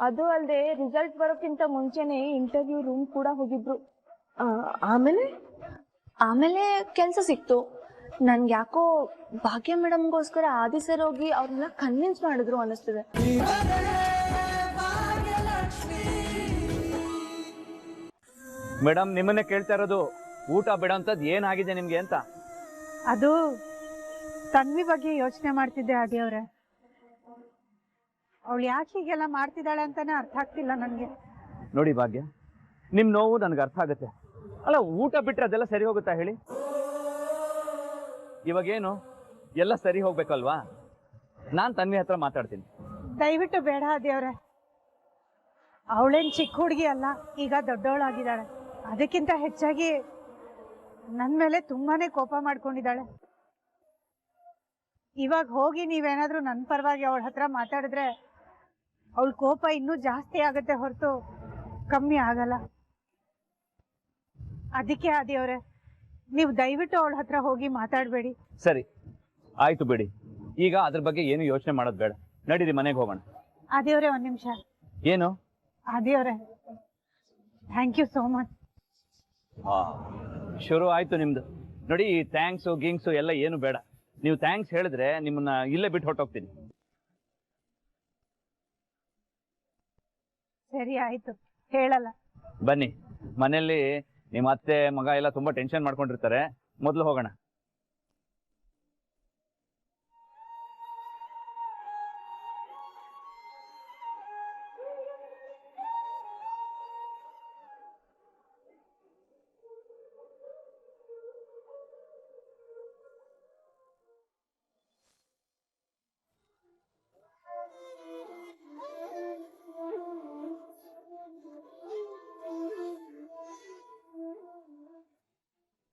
ಅದು ಅಲ್ಲದೆ ರಿಸಲ್ಟ್ ಬರೋಕ್ಕಿಂತ ಮುಂಚೆನೆ ಇಂಟರ್ವ್ಯೂ ರೂಮ್ ಕೂಡ ಹೋಗಿದ್ರು. ಆಮೇಲೆ ಆಮೇಲೆ ಕೆಲಸ ಸಿಕ್ತು. ನನ್ಗೆ ಯಾಕೋ ಭಾಗ್ಯ ಮೇಡಮ್ಗೋಸ್ಕರ ಆದಿ ಸರ್ ಹೋಗಿ ಅವ್ರನ್ನ ಕನ್ವಿನ್ಸ್ ಮಾಡಿದ್ರು ಅನ್ನಿಸ್ತಿದೆ. ಮೇಡಮ್ ನಿಮ್ಮನ್ನೇ ಕೇಳ್ತಾ ಇರೋದು, ಊಟ ಬಿಡೋಂಥದ್ದು ಏನಾಗಿದೆ ನಿಮ್ಗೆ ಅಂತ. ಅದು ತನ್ವಿ ಬಗ್ಗೆ ಯೋಚನೆ ಮಾಡ್ತಿದ್ದೆ ಆದಿಯವ್ರೆ. ಅವಳು ಯಾಕೆ ಹೀಗೆಲ್ಲ ಮಾಡ್ತಿದ್ದಾಳೆ ಅಂತಾನೆ ಅರ್ಥ ಆಗ್ತಿಲ್ಲ ನನಗೆ. ನೋಡಿ ಭಾಗ್ಯ, ನಿಮ್ ನೋವು ನನಗೆ ಅರ್ಥ ಆಗುತ್ತೆ. ಅಲ್ಲ, ಊಟ ಬಿಟ್ರೆ ಅದೆಲ್ಲ ಸರಿ ಹೋಗುತ್ತಾ ಹೇಳಿ? ಇವಾಗೇನು ಎಲ್ಲ ಸರಿ ಹೋಗ್ಬೇಕಲ್ವಾ? ನಾನು ತನ್ವಿ ಹತ್ರ ಮಾತಾಡ್ತೀನಿ. ದಯವಿಟ್ಟು ಬೇಡ ಆದಿಯವ್ರೆ. ಅವಳೇನ್ ಚಿಕ್ಕ ಹುಡುಗಿ ಅಲ್ಲ, ಈಗ ದೊಡ್ಡವಳಾಗಿದ್ದಾಳೆ. ಅದಕ್ಕಿಂತ ಹೆಚ್ಚಾಗಿ ನನ್ನ ಮೇಲೆ ತುಂಬಾನೇ ಕೋಪ ಮಾಡ್ಕೊಂಡಿದ್ದಾಳೆ. ಇವಾಗ ಹೋಗಿ ನೀವೇನಾದ್ರೂ ನನ್ನ ಪರವಾಗಿ ಅವಳ ಹತ್ರ ಮಾತಾಡಿದ್ರೆ ಅವಳ ಕೋಪ ಇನ್ನೂ ಜಾಸ್ತಿ ಆಗುತ್ತೆ ಹೊರತು ಕಮ್ಮಿ ಆಗಲ್ಲ. ಅದಕ್ಕೆ ಆದಿಯವ್ರೆ, ನೀವು ದಯವಿಟ್ಟು ಅವಳ ಹತ್ರ ಹೋಗಿ ಮಾತಾಡಬೇಡಿ. ಸರಿ ಆಯ್ತು ಬಿಡಿ, ಈಗ ಅದ್ರ ಬಗ್ಗೆ ಏನು ಯೋಚನೆ ಮಾಡೋದು ಬೇಡ. ನಡೀರಿ ಮನೆಗೆ ಹೋಗೋಣ. ಆದಿಯವ್ರೆ ಒಂದ್ ನಿಮಿಷ. ಏನು? ಆದಿಯವ್ರೆ, ಥ್ಯಾಂಕ್ ಯು ಸೋ ಮಚ್. ಶುರು ಆಯ್ತು ನಿಮ್ದು. ನೋಡಿ, ಈ ಥ್ಯಾಂಕ್ಸು ಗಿಂಗ್ಸು ಎಲ್ಲ ಏನು ಬೇಡ. ನೀವು ಥ್ಯಾಂಕ್ಸ್ ಹೇಳಿದ್ರೆ ನಿಮ್ಮನ್ನ ಇಲ್ಲೇ ಬಿಟ್ಟು ಹೊರಟೋಗ್ತೀನಿ. ಸರಿ ಆಯ್ತು, ಹೇಳಲ್ಲ. ಬನ್ನಿ, ಮನೆಯಲ್ಲಿ ನಿಮ್ಮ ಅತ್ತೆ ಮಗ ಎಲ್ಲ ತುಂಬಾ ಟೆನ್ಷನ್ ಮಾಡ್ಕೊಂಡಿರ್ತಾರೆ. ಮೊದಲು ಹೋಗೋಣ.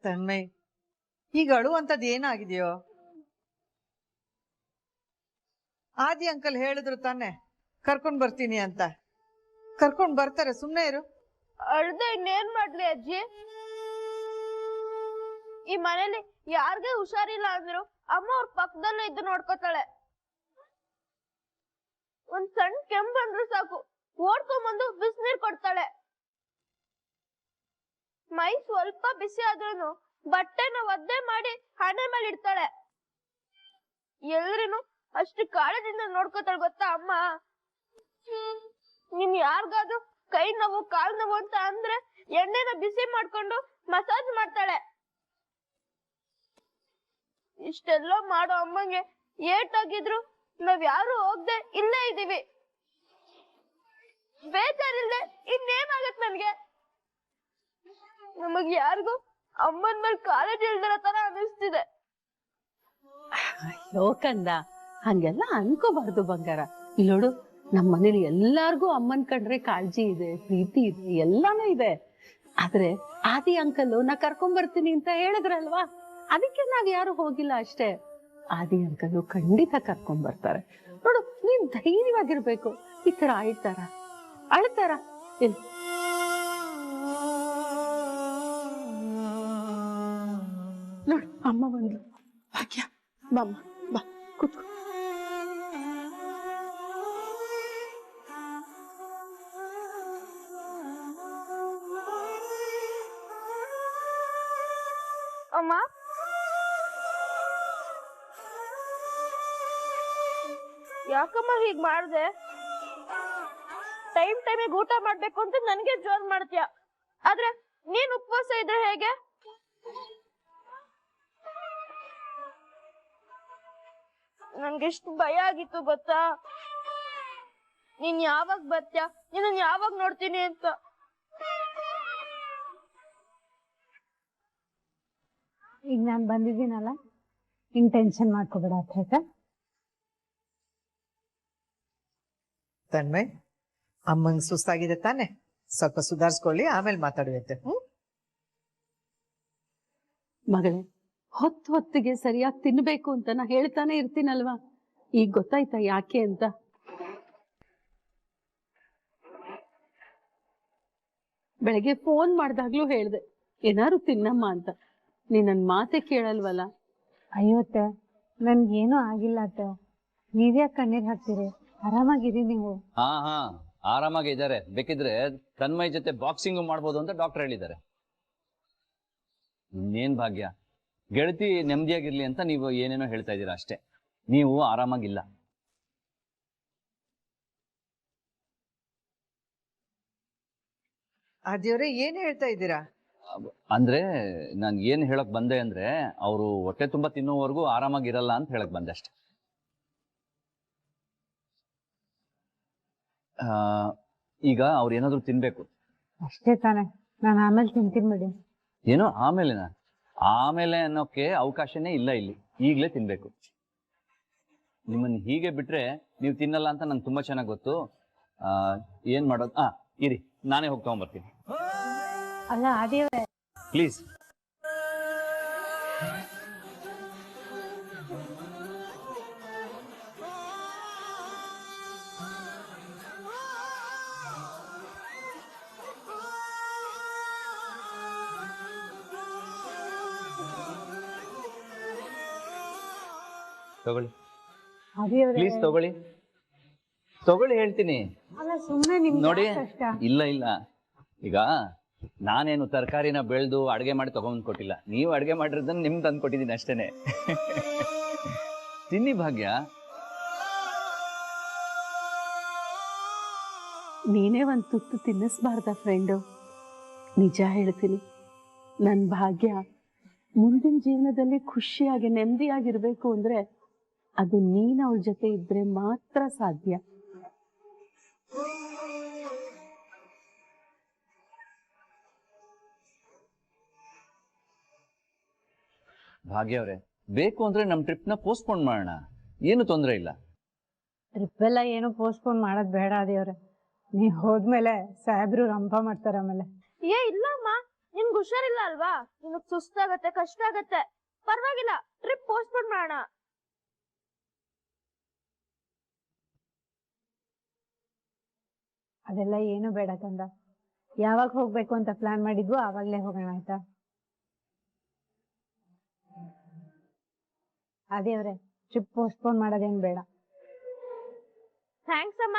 ತನ್ಮಯ್, ಈಗ ಅಳುವಂಥದ್ದು ಏನಾಗಿದೆಯೋ? ಆದಿ ಅಂಕಲ್ ಹೇಳಿದ್ರು ತಾನೆ ಕರ್ಕೊಂಡ್ ಬರ್ತೀನಿ ಅಂತ. ಕರ್ಕೊಂಡ್ ಬರ್ತಾರೆ, ಸುಮ್ನೆ ಇರು. ಅಳ್ದೆ ಇನ್ನೇನ್ ಮಾಡ್ಲಿ ಅಜ್ಜಿ? ಈ ಮನೇಲಿ ಯಾರ್ಗೆ ಹುಷಾರಿಲ್ಲ ಅಂದ್ರು ಅಮ್ಮ ಅವ್ರ ಪಕ್ಕದಲ್ಲೇ ಇದ್ದು ನೋಡ್ಕೋತಾಳೆ. ಒಂದ್ ಸಣ್ಣ ಕೆಮ್ಮು ಬಂದ್ರು ಸಾಕು ಓಡ್ಕೊಂಬಂದು ಬಿಸಿನೀರ್ ಕೊಡ್ತಾಳೆ. ಮೈ ಸ್ವಲ್ಪ ಬಿಸಿ ಆದ್ರೂ ಬಟ್ಟೆನ ಒದ್ದೆ ಮಾಡಿ ಹಣೆ ಮೇಲೆ ಇಡ್ತಾಳೆ. ಎಲ್ರಿನು ಅಷ್ಟು ಕಾಳಜಿಯಿಂದ ನೋಡ್ಕೋತಾಳೆ ಗೊತ್ತಾ ಅಮ್ಮ. ನಿಮ್ ಯಾರಿಗಾದ್ರೂ ಕೈ ನೋವು ಕಾಲ್ ನೋವು ಅಂತ ಅಂದ್ರೆ ಎಣ್ಣೆನ ಬಿಸಿ ಮಾಡ್ಕೊಂಡು ಮಸಾಜ್ ಮಾಡ್ತಾಳೆ. ಇಷ್ಟೆಲ್ಲ ಮಾಡೋ ಅಮ್ಮಂಗೆ ಏಟಾಗಿದ್ರು ನಾವ್ ಯಾರು ಹೋಗ್ದೆ ಇಲ್ಲೇ ಇದೀವಿ. ಬೇಜಾರಿಲ್ದೆ ಇನ್ನೇನಾಗತ್ ನನ್ಗೆ? ನಮಗ್ ಯಾರಿಗೂ ಅಮ್ಮನ್ ಮೇಲೆ ಕಾಳಜಿ ಇಲ್ದಿರೋ ತರ ಅನಿಸ್ತಿದೆ. ಕಂದ, ಹಂಗೆಲ್ಲ ಅನ್ಕೋಬಾರ್ದು ಬಂಗಾರ. ಇಲ್ಲೋಡು, ನಮ್ಮ ಮನೇಲಿ ಎಲ್ಲಾರ್ಗೂ ಅಮ್ಮನ್ ಕಂಡ್ರೆ ಕಾಳಜಿ ಇದೆ, ಪ್ರೀತಿ ಇದೆ, ಎಲ್ಲಾನು ಇದೆ. ಆದ್ರೆ ಆದಿ ಅಂಕಲ್ ನಾ ಕರ್ಕೊಂಡ್ ಬರ್ತೀನಿ ಅಂತ ಹೇಳಿದ್ರಲ್ವಾ, ಅದಕ್ಕೆ ನಾವ್ ಯಾರು ಹೋಗಿಲ್ಲ ಅಷ್ಟೇ. ಆದಿ ಅಂಕಲ್ ಖಂಡಿತ ಕರ್ಕೊಂಡ್ ಬರ್ತಾರೆ. ನೋಡು, ನೀನ್ ಧೈರ್ಯವಾಗಿರ್ಬೇಕು. ಈ ತರ ಅಳ್ತಾರ ಇಲ್ಲ. ನೋಡು, ಅಮ್ಮ ಬಂದ್ರು. ಭಾಗ್ಯ, ಬಾಮ್ಮ, ಬಾ ಕೂತ್ಕೊ. ಅಮ್ಮ, ಯಾಕಮ್ಮ ಹೀಗ್ ಮಾಡ್ದೆ? ಟೈಮಿಗೆ ಊಟ ಮಾಡ್ಬೇಕು ಅಂತ ನನ್ಗೆ ಜೋರ್ ಮಾಡ್ತೀಯ, ಆದ್ರೆ ನೀನ್ ಉಪವಾಸ ಇದ್ರೆ ಹೇಗೆ? ನನ್ಗೆಷ್ಟು ಭಯ ಆಗಿತ್ತು ಗೊತ್ತಾ? ನೀನ್ ಯಾವಾಗ ಬರ್ತೀಯ, ನಿನ್ನ ಯಾವಾಗ ನೋಡ್ತೀನಿ ಅಂತ. ಈಗ ನಾನ್ ಬಂದಿದ್ದೀನಲ್ಲ, ಇನ್ ಟೆನ್ಷನ್ ಮಾಡ್ಕೋಬೇಡ ಆಯ್ತಾ? ತನ್ಮಯ್, ಅಮ್ಮಂಗ್ ಸುಸ್ತಾಗಿದೆ ತಾನೆ, ಸ್ವಲ್ಪ ಸುಧಾರಿಸ್ಕೊಳ್ಳಿ, ಆಮೇಲೆ ಮಾತಾಡುವಂತೆ. ಮಗಳೇ, ಹೊತ್ತಿಗೆ ಸರಿಯಾಗಿ ತಿನ್ಬೇಕು ಅಂತ ನಾ ಹೇಳ್ತಾನೆ ಇರ್ತೀನಲ್ವಾ. ಈಗ ಗೊತ್ತಾಯ್ತಾ ಯಾಕೆ ಅಂತ? ಬೆಳಗ್ಗೆ ಫೋನ್ ಮಾಡ್ದಾಗ್ಲೂ ಹೇಳ್ದೆ ಏನಾರು ತಿನ್ನಮ್ಮ ಅಂತ. ನೀ ನನ್ ಮಾತೆ ಕೇಳಲ್ವಲ್ಲ. ಅಯ್ಯೋತ್ತೆ, ನನ್ಗೇನು ಆಗಿಲ್ಲ ಅತ್ತೆ. ನೀವ್ಯಾಕೆ ಕಣ್ಣೀರ್ ಹಾಕ್ತೀರಿ? ಆರಾಮಾಗಿರಿ ನೀವು. ಹಾ, ಆರಾಮಾಗಿ ಇದ್ದಾರೆ. ಬೇಕಿದ್ರೆ ತನ್ಮಯ್ ಜೊತೆ ಬಾಕ್ಸಿಂಗ್ ಮಾಡ್ಬೋದು ಅಂತ ಡಾಕ್ಟರ್ ಹೇಳಿದ್ದಾರೆ. ಇನ್ನೇನ್ ಭಾಗ್ಯ, ಗೆಳತಿ ನೆಮ್ಮದಿಯಾಗಿರ್ಲಿ ಅಂತ ನೀವು ಏನೇನೋ ಹೇಳ್ತಾ ಇದ್ದೀರಾ ಅಷ್ಟೇ. ನೀವು ಆರಾಮಾಗಿಲ್ಲ. ಆದಿಯವರೇ ಏನ್ ಹೇಳ್ತಾ ಇದ್ದೀರಾ? ಅಂದ್ರೆ ನಾನು ಏನ್ ಹೇಳಕ್ ಬಂದೆ ಅಂದ್ರೆ, ಅವರು ಹೊಟ್ಟೆ ತುಂಬಾ ತಿನ್ನೋವರೆಗೂ ಆರಾಮಾಗಿರಲ್ಲ ಅಂತ ಹೇಳಕ್ ಬಂದೆ ಅಷ್ಟೆ. ಈಗ ಅವ್ರು ಏನಾದ್ರು ತಿನ್ಬೇಕು ಅಷ್ಟೇ ತಾನೆ, ನಾನು ಆಮೇಲೆ ತಿಂತೀನಿ ಬಿಡಿ. ಏನೋ ಆಮೇಲೆ ಅನ್ನೋಕೆ ಅವಕಾಶನೇ ಇಲ್ಲ ಇಲ್ಲಿ. ಈಗ್ಲೇ ತಿನ್ಬೇಕು. ನಿಮ್ಮನ್ನ ಹೀಗೆ ಬಿಟ್ರೆ ನೀವು ತಿನ್ನಲ್ಲ ಅಂತ ನಂಗೆ ತುಂಬಾ ಚೆನ್ನಾಗಿ ಗೊತ್ತು. ಏನ್ ಮಾಡೋದು? ಇರಿ, ನಾನೇ ಹೋಗಿ ತಗೊಂಡ್ಬರ್ತೀನಿ. ಅಲ್ಲ ಆದಿಯವರೇ, ಪ್ಲೀಸ್. ತಗೊಳ್ಳಿ ಆದಿಯವರೇ. ಪ್ಲೀಸ್, ತಗೊಳ್ಳಿ ಹೇಳ್ತೀನಿ. ಅಲ್ಲ ಸುಮ್ಮನೆ ನಿಮ್ಗೆ ನೋಡಿ, ಕಷ್ಟ. ಇಲ್ಲ ಈಗ ನಾನೇನು ತರಕಾರಿನ ಬೆಳೆದು ಅಡ್ಗೆ ಮಾಡಿ ತಗೊಂಡ್ ಕೊಟ್ಟಿಲ್ಲ. ನೀವು ಅಡ್ಗೆ ಮಾಡಿರೋದನ್ನ ನಿಮ್ಗೆ ತಂದು ಕೊಟ್ಟಿದ್ದೀನಿ ಅಷ್ಟೇನೆ. ತಿನ್ನಿ ಭಾಗ್ಯ. ನೀನೇ ಒಂದು ತುತ್ತು ತಿನ್ನಿಸ್ಬಾರ್ದ ಫ್ರೆಂಡು? ನಿಜ ಹೇಳ್ತೀನಿ, ನನ್ನ ಭಾಗ್ಯ ಮುಂದಿನ ಜೀವನದಲ್ಲಿ ಖುಷಿಯಾಗಿ ನೆಮ್ಮದಿಯಾಗಿರ್ಬೇಕು ಅಂದ್ರೆ ಅದು ನೀನು ಅವಳ ಜೊತೆ ಇದ್ರೆ ಮಾತ್ರ ಸಾಧ್ಯ. ಭಾಗ್ಯ ಅವರೇ, ಬೇಕು ಅಂದ್ರೆ ನಮ್ ಟ್ರಿಪ್ನ ಪೋಸ್ಟ್ಪೋನ್ ಮಾಡೋಣ, ಏನು ತೊಂದರೆ ಇಲ್ಲ. ಟ್ರಿಪ್ ಎಲ್ಲ ಏನು ಪೋಸ್ಟ್ಪೋನ್ ಮಾಡೋದು ಬೇಡ ಆದಿಯವರೇ. ನೀವು ಹೋದ್ಮೇಲೆ ಸಾಹೇಬ್ರು ರಂಪ ಮಾಡ್ತಾರೆ ಆಮೇಲೆ. ಇಲ್ಲಮ್ಮ, ನಿನ್ಗೆ ಹುಷಾರಿಲ್ಲ ಅಲ್ವಾ? ನಿನಗ್ ಸುಸ್ತಾಗತ್ತೆ, ಕಷ್ಟ ಆಗತ್ತೆ. ಪರವಾಗಿಲ್ಲ, ಟ್ರಿಪ್ ಪೋಸ್ಟ್ಪೋನ್ ಮಾಡೋಣ. ಅದೆಲ್ಲ ಏನು ಬೇಡ ಕಂದ. ಯಾವಾಗ ಹೋಗ್ಬೇಕು ಅಂತ ಪ್ಲಾನ್ ಮಾಡಿದ್ವು ಆವಾಗ್ಲೇ ಹೋಗೋಣ, ಆಯ್ತಾ? ಆದಿಯವರೇ, ಟ್ರಿಪ್ ಪೋಸ್ಟ್ಪೋನ್ ಮಾಡೋದೇನು ಬೇಡ. ಥ್ಯಾಂಕ್ಸ್ ಅಮ್ಮ.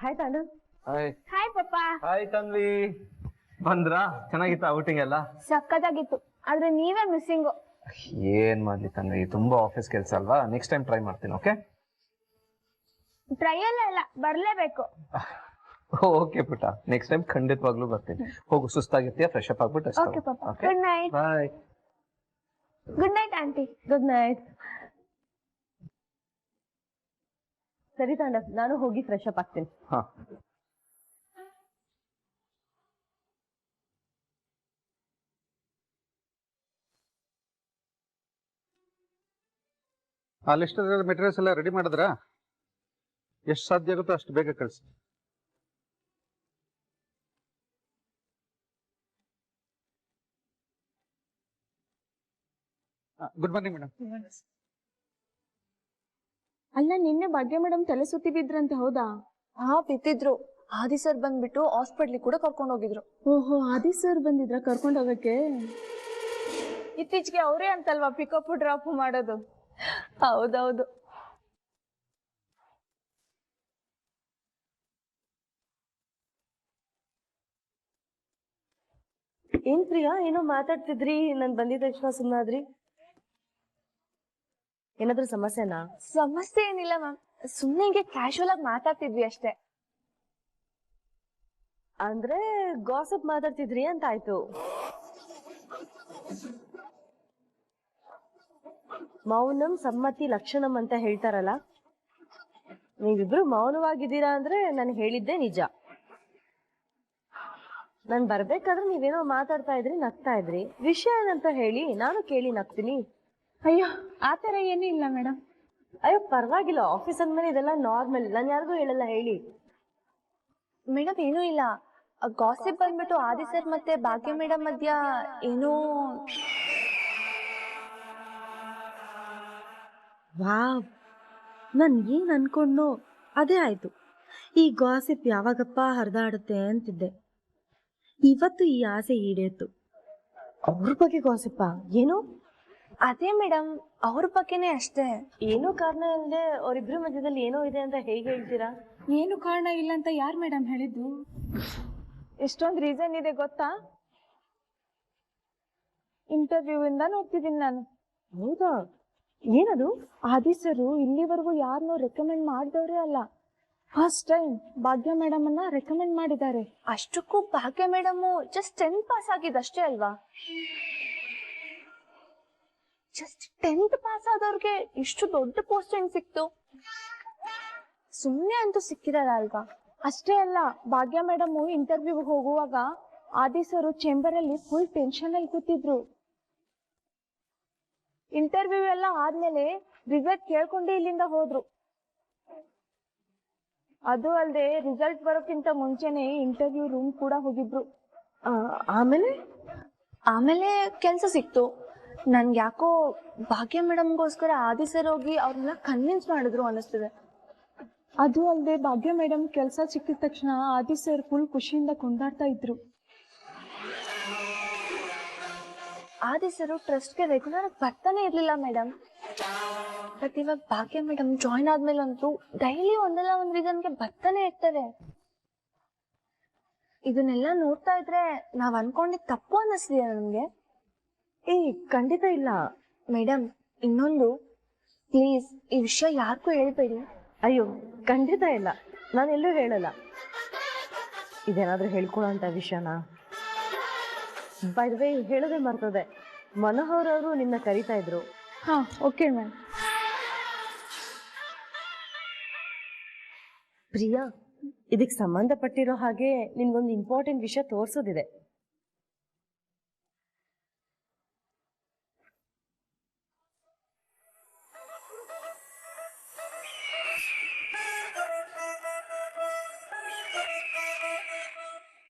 ಹಾಯ್ ತಾಂಡು. ಹಾಯ್ ಪಪ್ಪ. ಹಾಯ್ ತನ್ವಿ, ಬಂದ್ರಾ? ಚೆನ್ನಾಗಿತ್ತ ಔಟಿಂಗ್ ಎಲ್ಲ? ಸಕ್ಕತ್ತಾಗಿತ್ತು, ಆದ್ರೆ ನೀವೇ ಮಿಸ್ಸಿಂಗು. ಏನ್ ಮಾಡ್ಲಿ ತನ್ವಿ, ತುಂಬಾ ಆಫೀಸ್ ಕೆಲಸ ಅಲ್ವಾ. ನೆಕ್ಸ್ಟ್ ಟೈಮ್ ಟ್ರೈ ಮಾಡ್ತೀನಿ. ಓಕೆ? ಟ್ರೈ ಇಲ್ಲ, ಬರ್ಲೇಬೇಕು. ಓಕೆ ಪುಟ್ಟ, ನೆಕ್ಸ್ಟ್ ಟೈಮ್ ಖಂಡಿತವಾಗ್ಲೂ ಬರ್ತೀನಿ. ಹೋಗು, ಸುಸ್ತಾಗಿರ್ತೀಯ, ಫ್ರೆಶ್ ಅಪ್ ಆಗ್ಬಿಟ್ಟು ಓಕೆ ಪಪ್ಪ. Good night. Bye. Good night aunty. Good night. ಸರಿ ತಾಂಡ, ನಾನು ಹೋಗಿ ಫ್ರೆಶ್ ಅಪ್ ಆಗ್ತೀನಿ. ಹಾ. ಆ ಲಿಸ್ಟ್ ಮೆಟೀರಿಯಲ್ಸ್ ಎಲ್ಲ ರೆಡಿ ಮಾಡಿದ್ರಾ? ಎಷ್ಟು ಸಾಧ್ಯ ಆಗುತ್ತೋ ಅಷ್ಟು ಬೇಗ ಕಳಿಸಿ. Good morning madam. ಅಲ್ಲ, ನಿನ್ನೆ ಭಾಗ್ಯ ಮೇಡಮ್ ತಲೆ ಸುತ್ತಿ ಬಿದ್ರಂತೆ, ಹೌದಾ? ಬಿದ್ದಿದ್ರು. ಆದಿ ಸರ್ ಬಂದ್ಬಿಟ್ಟು ಹಾಸ್ಪಿಟ್ಲಿಗೆ ಕೂಡ ಕರ್ಕೊಂಡು ಹೋಗಿದ್ರು. ಓಹೋ, ಆದಿ ಸರ್ ಬಂದಿದ್ರ ಕರ್ಕೊಂಡು ಹೋಗಕ್ಕೆ? ಇತ್ತೀಚೆಗೆ ಅವರೇ ಅಂತಲ್ವಾ ಪಿಕಪ್ ಡ್ರಾಪ್ ಮಾಡೋದು. ಹೌದೌದು. ಏನ್ ಪ್ರಿಯಾ, ಏನೋ ಮಾತಾಡ್ತಿದ್ರಿ, ನನ್ ಬಂದಿದ್ದ ತಕ್ಷಣ ಸುಮ್ಮನಾದ್ರಿ? ಏನಾದ್ರೂ ಸಮಸ್ಯೆನಾ? ಸಮಸ್ಯೆ ಏನಿಲ್ಲ ಮ್ಯಾಮ್, ಸುಮ್ನೆ ಹಿಂಗೆ ಕ್ಯಾಶುವಲ್ ಆಗಿ ಮಾತಾಡ್ತಿದ್ವಿ ಅಷ್ಟೇ. ಅಂದ್ರೆ ಗಾಸಿಪ್ ಮಾತಾಡ್ತಿದ್ರಿ ಅಂತ ಆಯ್ತು. ಮೌನಂ ಸಮ್ಮತಿ ಲಕ್ಷಣಂ ಅಂತ ಹೇಳ್ತಾರಲ್ಲ, ನೀವಿಬ್ರು ಮೌನವಾಗಿದ್ದೀರಾ ಅಂದ್ರೆ ನಾನು ಹೇಳಿದ್ದೆ ನಿಜ. ನಾನ್ ಬರ್ಬೇಕಾದ್ರೆ ನೀವೇನೋ ಮಾತಾಡ್ತಾ ಇದ್ರಿ, ನಗ್ತಾ ಇದ್ರಿ. ವಿಷಯ ಏನಂತ ಹೇಳಿ, ನಾನು ಕೇಳಿ ನಗ್ತೀನಿ. ಅಯ್ಯೋ, ಆತರ ಏನೂ ಇಲ್ಲ ಮೇಡಮ್. ಅಯ್ಯೋ ಪರವಾಗಿಲ್ಲ, ಆಫೀಸ್ ಅಂದ್ಮೇಲೆ ಇದೆಲ್ಲ ನಾರ್ಮಲ್, ನಾನು ಯಾರಿಗೂ ಹೇಳಲ್ಲ, ಹೇಳಿ. ಮೇಡಮ್ ಏನೂ ಇಲ್ಲ, ಗಾಸಿಪ್ ಬಂದ್ಬಿಟ್ಟು ಆದಿ ಸರ್ ಮತ್ತೆ ಭಾಗ್ಯ ಮೇಡಮ್ ಮಧ್ಯ ಏನೋ. ವಾವ್, ನಾನು ಏನ್ ಅನ್ಕೊಂಡ್ನೋ ಅದೇ ಆಯ್ತು. ಈ ಗಾಸಿಪ್ ಯಾವಾಗಪ್ಪ ಹರಿದಾಡುತ್ತೆ ಅಂತಿದ್ದೆ. ಇವತ್ತು ಈ ಆಸೆ ಈಡೇರ್ತು. ಅವ್ರ ಬಗ್ಗೆ ಗಾಸಿಪ್ಪ ಏನು? ಅದೇ ಮೇಡಮ್, ಅವ್ರ ಬಗ್ಗೆನೇ ಅಷ್ಟೇ. ಏನೋ ಕಾರಣ ಇಲ್ಲದೆ ಅವರಿಬ್ರ ಮಧ್ಯದಲ್ಲಿ ಏನೋ ಇದೆ ಅಂತ ಹೇಗೆ ಹೇಳ್ತೀರಾ? ಏನು ಕಾರಣ ಇಲ್ಲ ಅಂತ ಯಾರು ಮೇಡಮ್ ಹೇಳಿದ್ದು? ಎಷ್ಟೊಂದು ರೀಸನ್ ಇದೆ ಗೊತ್ತಾ? ಇಂಟರ್ವ್ಯೂ ಇಂದ ನೋಡ್ತಿದ್ದೀನಿ ನಾನು. ಹೌದಾ? ಏನದು? ಆದಿ ಸರು ಇಲ್ಲಿವರೆಗೂ ಯಾರನ್ನೂ ರೆಕಮೆಂಡ್ ಮಾಡಿದವ್ರೆ ಅಲ್ಲ, ಫಸ್ಟ್ ಟೈಮ್ ಭಾಗ್ಯ ಮೇಡಮ್ ಅನ್ನ ರೆಕಮೆಂಡ್ ಮಾಡಿದ್ದಾರೆ. ಅಷ್ಟಕ್ಕೂ ಭಾಗ್ಯ ಮೇಡಮ್ ಜಸ್ಟ್ 10th ಪಾಸ್ ಆಗಿದ್ದಷ್ಟೇ ಅಲ್ವಾ? ಜಸ್ಟ್ 10th ಪಾಸ್ ಆದವ್ರಿಗೆ ಇಷ್ಟು ದೊಡ್ಡ ಪೋಸ್ಟ್ ಹೆಂಗ್ ಸಿಕ್ತು? ಸುಮ್ನೆ ಅಂತೂ ಸಿಕ್ಕಿರಲ್ಲ ಅಲ್ವಾ? ಅಷ್ಟೇ ಅಲ್ಲ, ಭಾಗ್ಯ ಮೇಡಮ್ ಇಂಟರ್ವ್ಯೂಗೆ ಹೋಗುವಾಗ ಆದಿ ಸರು ಚೇಂಬರ್ ಅಲ್ಲಿ ಫುಲ್ ಟೆನ್ಷನ್ ಅಲ್ಲಿ ಕೂತಿದ್ರು. ಇಂಟರ್ವ್ಯೂ ಎಲ್ಲ ಆದ್ಮೇಲೆ ರಿಸಲ್ಟ್ ಕೇಳ್ಕೊಂಡೆ ಇಲ್ಲಿಂದ ಹೋದ್ರು. ಅದು ಅಲ್ಲದೆ ರಿಸಲ್ಟ್ ಬರೋಕ್ಕಿಂತ ಮುಂಚೆನೆ ಇಂಟರ್ವ್ಯೂ ರೂಮ್ ಕೂಡ ಹೋಗಿದ್ರು. ಆಮೇಲೆ ಕೆಲ್ಸ ಸಿಕ್ತು. ನನ್ಗೆ ಯಾಕೋ ಭಾಗ್ಯ ಮೇಡಮ್ಗೋಸ್ಕರ ಆದಿ ಸರ್ ಹೋಗಿ ಅವ್ರನ್ನ ಕನ್ವಿನ್ಸ್ ಮಾಡಿದ್ರು ಅನ್ನಿಸ್ತಿದೆ. ಅದು ಅಲ್ಲದೆ ಭಾಗ್ಯ ಮೇಡಮ್ ಕೆಲಸ ಸಿಕ್ಕಿದ ತಕ್ಷಣ ಆದಿ ಸರ್ ಫುಲ್ ಖುಷಿಯಿಂದ ಕೊಂಡಾಡ್ತಾ ಇದ್ರು. ಆದಿ ಸರ್ ಟ್ರಸ್ಟ್ಗೆ ರೆಗ್ಯುಲರ್ ಬರ್ತಾನೆ ಇರ್ಲಿಲ್ಲ ಮೇಡಮ್. ಬಟ್ ಇವಾಗ ಭಾಗ್ಯ ಮೇಡಮ್ ಜಾಯ್ನ್ ಆದ್ಮೇಲಂತೂ ಡೈಲಿ ಒಂದಲ್ಲ ಒಂದ್ ರೀಸನ್ಗೆ ಬರ್ತಾನೆ ಇರ್ತಾರೆ. ಇದನ್ನೆಲ್ಲ ನೋಡ್ತಾ ಇದ್ರೆ ನಾವ್ ಅನ್ಕೊಂಡಿದ್ ತಪ್ಪು ಅನ್ನಿಸ್ತಿದೆ ನಮ್ಗೆ. ಖಂಡಿತ ಇಲ್ಲ ಮೇಡಮ್. ಇನ್ನೊಂದು, ಪ್ಲೀಸ್ ಈ ವಿಷಯ ಯಾರಿಗೂ ಹೇಳ್ಬೇಡಿ. ಅಯ್ಯೋ ಖಂಡಿತ ಇಲ್ಲ, ನಾನೆಲ್ಲೂ ಹೇಳಲ್ಲ. ಇದೇನಾದ್ರೂ ಹೇಳ್ಕೊಳ್ಳೋಂಥ ವಿಷಯನಾ? ಬೈ ದ ವೇ ಹೇಳೋದೇ ಮರ್ತದೆ, ಮನೋಹರ್ ಅವರು ನಿನ್ನ ಕರೀತಾ ಇದ್ರು. ಹಾ, ಓಕೆ ಮ್ಯಾಮ್. ಪ್ರಿಯಾ, ಇದಕ್ಕೆ ಸಂಬಂಧಪಟ್ಟಿರೋ ಹಾಗೆ ನಿನ್ಗೊಂದು ಇಂಪಾರ್ಟೆಂಟ್ ವಿಷಯ ತೋರಿಸೋದಿದೆ.